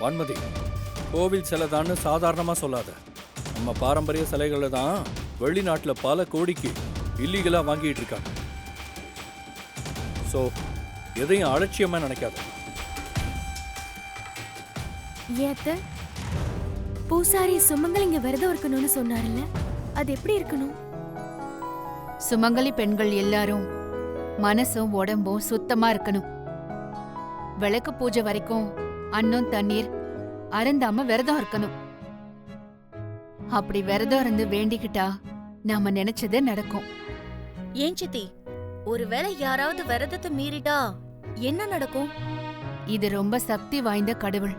வான்மதி, கோவில் சிலை தான் சாதாரணமா சொல்லாத. நம்ம பாரம்பரிய சிலைகளை தான் வெளிநாட்டுல பல கோடிக்கு இல்லீகலா வாங்கிட்டு இருக்காங்க. சோ எதையும் அலட்சியமா நினைக்காத. ஏத்த பூசாரி சுமங்கலிங்க விரதம் இருக்கணும்னு சொன்னார்ல, அது எப்படி இருக்கணும்? சுமங்கலி பெண்கள் எல்லாரும் மனசும் உடம்பும் சுத்தமா இருக்கணும். விளக்கு பூஜை வரைக்கும் அன்னம் தண்ணீர் அருந்தாம விரதம் இருக்கணும். அப்படி விரதம் இருந்து வேண்டிக்கிட்டா நாம நினைச்சது நடக்கும். ஏன் சித்தி, ஒருவேளை யாராவது விரதத்தை மீறிட்டா என்ன நடக்கும்? இது ரொம்ப சக்தி வாய்ந்த கடவுள்.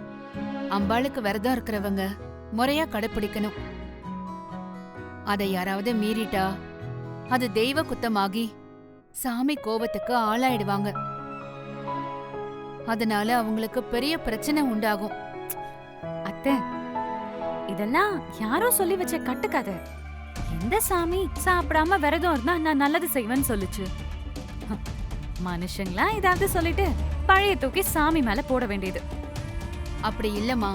அம்பாளுக்கு விரதம் இருக்கிறவங்க முறையா கடைப்பிடிக்கணும். அதை யாராவது மீறிட்டா அது தெய்வ குத்தமாகி சாமி கோபத்துக்கு ஆளாயிடுவாங்க. அதனால அவங்களுக்கு பெரிய பிரச்சனை உண்டாகும். அத்தை, இதெல்லாம் யாரோ சொல்லி வச்ச கட்டுக்கதை. எந்த சாமி சாப்பிடாம விரதம் இருந்தா நான் நல்லது செய்வேன்னு சொல்லுச்சு? மனுஷங்களா ஏதாவது சொல்லிட்டு பழைய தூக்கி சாமி மேல போட வேண்டியது. அப்படி இல்லம்மா,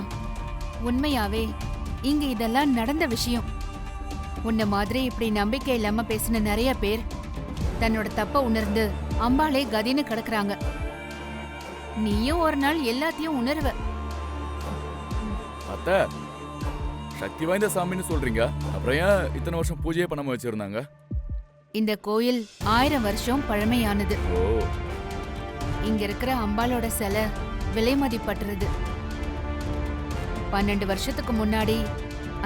உண்மையாவே இங்க இதெல்லாம் நடந்த விஷயம். உன்ன மாதிரி இப்படி நம்பிக்கை இல்லாம பேசின நிறைய பேர் தன்னோட தப்ப உணர்ந்து அம்பாளே கதின்னு கிடக்குறாங்க. நீயும் ஒரு நாள் எல்லாத்தையும் உணர்வ. அத்தை, சக்தி வாய்ந்த சாமின்னு சொல்றீங்க, அப்புறம் ஏன் இத்தனை வருஷம் பூஜையே பண்ணாம வச்சிருந்தாங்க? இந்த கோயில் 1000 வருஷம் பழமையானது. ஓ, இங்க இருக்கிற அம்பாளோட சிலை விலை மதிப்பற்றது. 12 வருஷத்துக்கு முன்னாடி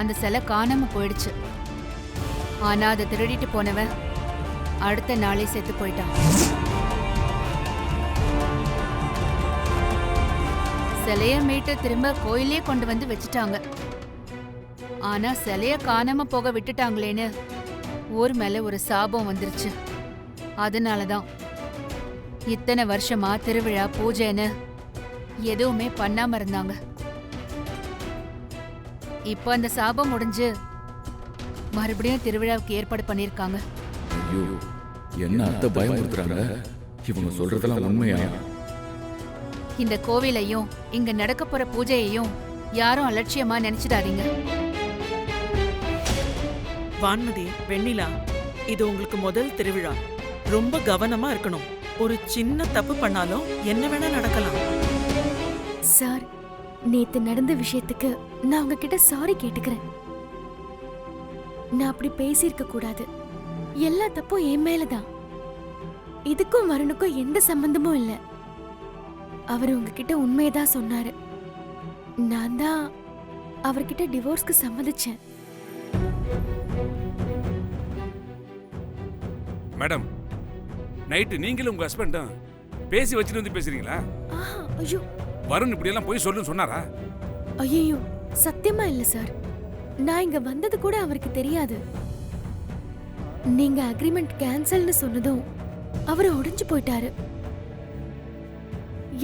அந்த சிலை காணாம போயிடுச்சு. ஆனா அதை திருடிட்டு போனவன் அடுத்த நாளே செத்து போயிட்டான். சிலைய மீட்டு திரும்ப கோயிலே கொண்டு வந்து வச்சுட்டாங்க. ஆனா சிலைய காணாம போக விட்டுட்டாங்களேன்னு ஊர் மேல ஒரு சாபம் வந்துருச்சு. அதனாலதான் இத்தனை வருஷமா திருவிழா பூஜைன்னு எதுவுமே பண்ணாம இருந்தாங்க. இப்போ அந்த சாபம் முடிஞ்சு மறுபடியும் திருவிழாவுக்கு ஏற்பாடு பண்ணிருக்காங்க. ஐயோ, என்ன அத்தை பயமுறுத்துறாங்க? இவங்க சொல்றதெல்லாம் உண்மையா? இந்த கோவிலையும் இங்க நடக்க போற பூஜையையும் யாரும் அலட்சியமா நினைச்சிடாதீங்க. வான்மதி, வெண்ணிலா, இது உங்களுக்கு முதல் திருவிழா. ரொம்ப கவனமா இருக்கணும். ஒரு சின்ன தப்பு பண்ணாலும் என்ன வேணா நடக்கலாம். சார், நேத்து நடந்த விஷயத்துக்கு நான் உங்ககிட்ட சாரி கேட்டுக்கிறேன். நான் அப்படி பேசியிருக்க கூடாது. எல்லா தப்பும் என் மேலதான். இதுக்கும் வருணுக்கும் எந்த சம்பந்தமும் இல்ல. அவர் உங்ககிட்ட உண்மையதான் சொன்னாரு. நான் தான் அவர்கிட்ட டிவோர்ஸ்க்கு சம்மதிச்சேன். மேடம், நைட்டு நீங்களும் உங்க ஹஸ்பண்டும் பேசி வச்சுட்டு வந்து பேசுறீங்களா? ஐயோ, வருண் இப்படி எல்லாம் போய் சொல்லுன்னு சொன்னாரா? ஐயோ, சத்தியமா இல்ல சார். நான் இங்க வந்தது கூட அவருக்கு தெரியாது. நீங்க அக்ரிமெண்ட் கேன்சல்னு சொன்னதும் அவர் உடைஞ்சு போயிட்டாரு.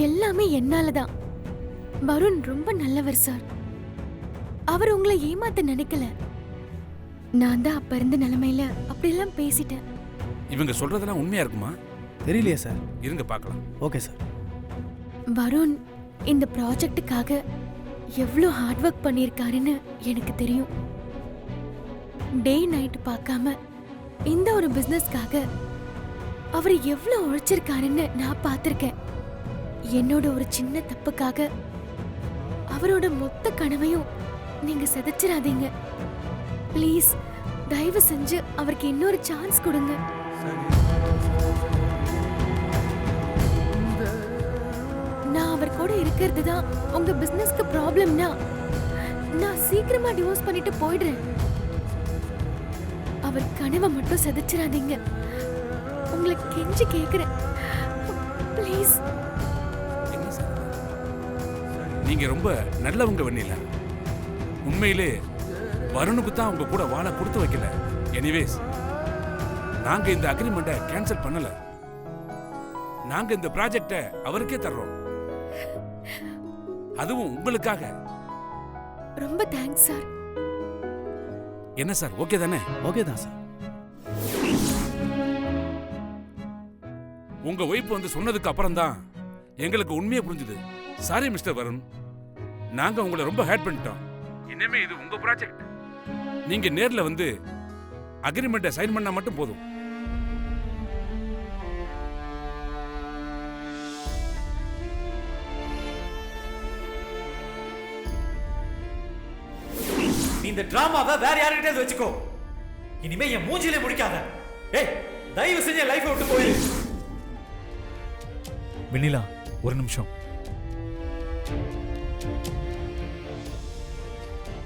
எல்லாமே என்னாலதான். வருண் ரொம்ப நல்லவர் சார். அவர் உங்களை ஏமாத்த நினைக்கல. நான் தான் அப்ப இருந்த நிலைமையில அப்படியெல்லாம் பேசிட்டேன். இவங்க சொல்றதெல்லாம் உண்மையா இருக்குமா? தெரியலையே சார். இருங்க பார்க்கலாம். Okay sir. வருண் இந்த ப்ராஜெக்ட்டுக்காக எவ்வளோ ஹார்ட் ஒர்க் பண்ணியிருக்காருன்னு எனக்கு தெரியும். டே நைட் பார்க்காம இந்த ஒரு பிசினஸ்க்காக அவர் எவ்வளோ உழைச்சிருக்காருன்னு நான் பார்த்திருக்கேன். என்னோட ஒரு சின்ன தப்புக்காக அவரோட மொத்த கனவையும் நீங்க சிதைச்சிடாதீங்க. ப்ளீஸ், தயவு செஞ்சு அவருக்கு இன்னொரு சான்ஸ் கொடுங்க. நான் அவர் கூட இருக்கிறது தான் உங்க பிசினஸ்க்கு ப்ராப்ளம்னா நான் சீக்கிரமா டிவோர்ஸ் பண்ணிட்டு போயிடுறேன். அவர் கனவை மட்டும் சிதைச்சிடாதீங்க. உங்களை கெஞ்சி கேக்குறேன், ப்ளீஸ். நீங்க ரொம்ப நல்லவங்க வெண்ணிலா. உண்மையிலே வருணுக்கு தான் உங்க கூட வாழ கொடுத்து வைக்கல. எனிவேஸ், நாங்க இந்த அக்ரிமெண்ட்டை கேன்சல் பண்ணல. நாங்க இந்த ப்ராஜெக்டை அவருக்கே தர்றோம். அதுவும் உங்களுக்காக. ரொம்ப தேங்க்ஸ் சார். என்ன சார், ஓகே தானே? ஓகே தான் சார். உங்க ஒய்ஃப் வந்து சொன்னதுக்கு அப்புறம் தான் எங்களுக்கு உண்மையை புரிஞ்சுது. சாரி மிஸ்டர் வருண், நாங்க உங்களை ரொம்ப ஹேட் பண்ணிட்டோம். இனிமே இது உங்க ப்ராஜெக்ட். நீங்க நேர்ல வந்து அக்ரிமெண்ட்டை சைன் பண்ணா மட்டும் போதும். நீ இந்த டிராமாவை வேற யார்கிட்டயாவது வச்சுக்கோ. இனிமே என் மூஞ்சிலே முடிக்காத. ஏய், தயவு செஞ்சு என் லைஃபை விட்டு போயிரு. வெண்ணிலா, ஒரு நிமிஷம்.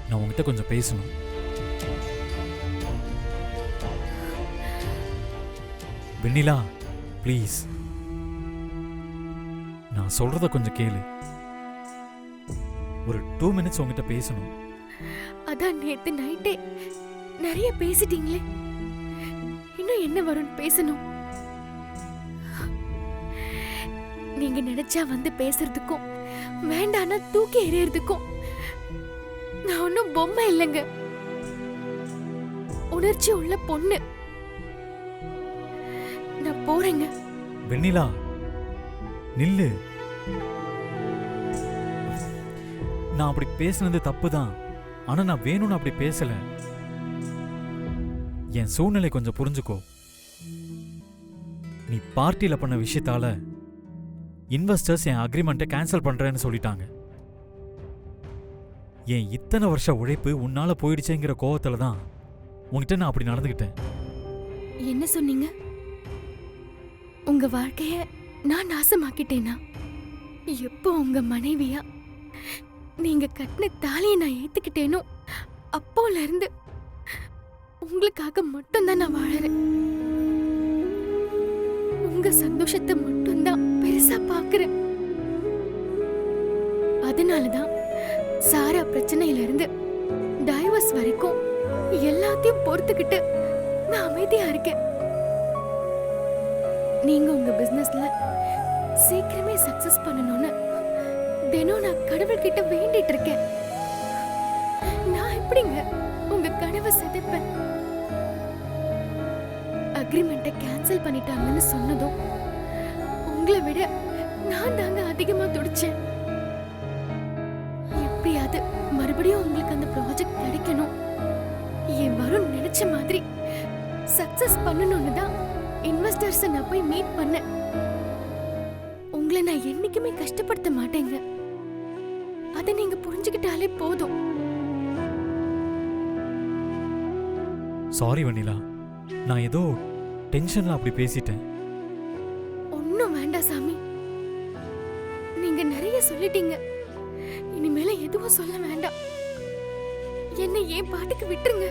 நான் உங்ககிட்ட கொஞ்சம் பேசணும். வெண்ணிலா, ப்ளீஸ், நான் சொல்றத கொஞ்சம் கேளு. ஒரு 2 மினிட்ஸ் உங்ககிட்ட பேசணும். அதான் நேத்து நைட்டே நிறைய பேசிட்டீங்களே, இன்னும் என்ன வரும்னு பேசணும். நீங்க நினைச்சா வந்து பேசுறதுக்கும் வேண்டானா தூக்கி எறியறதுக்கும் நான் ஒன்னும் பொம்மை இல்லைங்க, உணர்ச்சி உள்ள பொண்ணு. நான் போறேங்க. வெண்ணிலா, நில்லு. நான் அப்படி பேசுனது தப்புதான். ஆனா நான் வேணும்னு அப்படி பேசல. என் சூழ்நிலை கொஞ்சம் புரிஞ்சுக்கோ. நீ பார்ட்டியில பண்ண விஷயத்தால இன்வெஸ்டர்ஸ் என் அக்ரிமெண்ட்டை கேன்சல் பண்றேன்னு சொல்லிட்டாங்க. என் இத்தனை வருஷ உழைப்பு உன்னால போயிடுச்சேங்கிற கோவத்துல தான் உன்கிட்ட நான் அப்படி நடந்துகிட்டேன். என்ன சொன்னீங்க? உங்க வாழ்க்கைய நான் நாசமாக்கிட்டேனா? எப்போ உங்க மனைவியா நீங்க கட்டின தாலியை நான் ஏத்துக்கிட்டேனோ அப்போல இருந்து உங்களுக்காக மட்டும்தான் நான் வாழறேன். உங்க சந்தோஷத்தை மட்டும்தான் பெருசா பாக்குறேன். அதனாலதான் சாரா பிரச்சனையில இருந்து டைவர்ஸ் வரைக்கும் எல்லாத்தையும் பொறுத்துக்கிட்டு நான் அமைதியா இருக்கேன். நீங்க உங்க பிசினஸ்ல சீக்கிரமே சக்சஸ் பண்ணணும்னு தினம் நான் கடவுள்கிட்ட வேண்டிட்டு இருக்கேன். நான் எப்படிங்க உங்க கனவை சிதைப்பேன்? அக்ரிமெண்ட்டை கேன்சல் பண்ணிட்டாங்கன்னு சொன்னதும் உங்களை விட நான் தாங்க அதிகமா துடிச்சேன். எப்படியாவது மறுபடியும் உங்களுக்கு அந்த ப்ராஜெக்ட் கிடைக்கணும், என் வருண் நினைச்ச மாதிரி சக்சஸ் பண்ணணும்னு தான் இன்வெஸ்டர்ஸை நான் போய் மீட் பண்ணேன். உங்களை நான் என்னைக்குமே கஷ்டப்படுத்த மாட்டேங்க, அதை நீங்க புரிஞ்சுக்கிட்டாலே போதும். சாரி வெண்ணிலா, நான் ஏதோ டென்ஷன்ல அப்படி பேசிட்டேன். ஒன்னும் வேண்டாம் சாமி, நீங்க நிறைய சொல்லிட்டீங்க. இனிமேல எதுவும் சொல்ல வேண்டாம். என்னை ஏன் பாட்டுக்கு விட்டுருங்க.